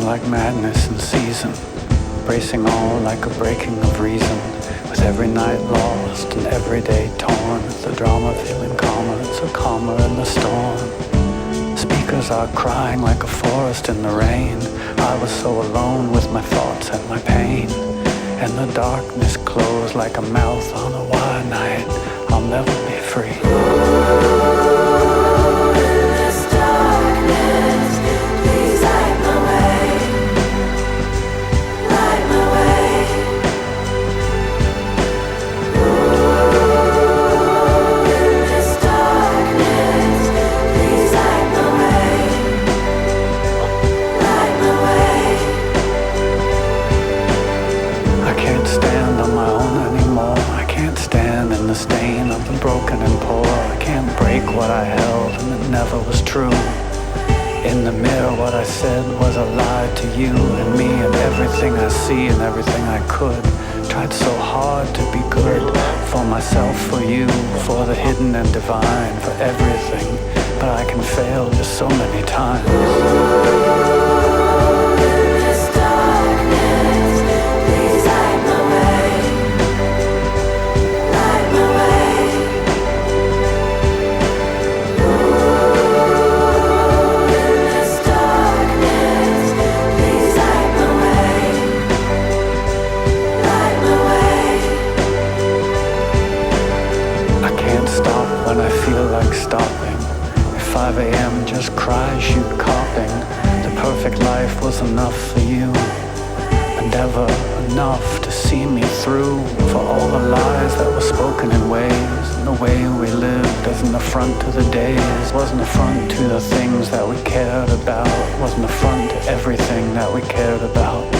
like madness in season, bracing all like a breaking of reason, with every night lost and every day torn, the drama feeling calmer, it's a calmer in the storm. Speakers are crying like a forest in the rain. I was so alone with my thoughts and my pain, and the darkness closed like a mouth on a wide night. I'll never be free. The stain of the broken and poor. I can't break what I held and it never was true. In the mirror what I said was a lie to you and me and everything I see and everything I could. Tried so hard to be good for myself, for you, for the hidden and divine, for everything, but I can fail just so many times. When I feel like stopping, at 5 a.m. just cry, shoot copping. The perfect life was enough for you, but never enough to see me through. For all the lies that were spoken in ways, and the way we lived as an affront to the days. Wasn't affront to the things that we cared about, wasn't affront to everything that we cared about.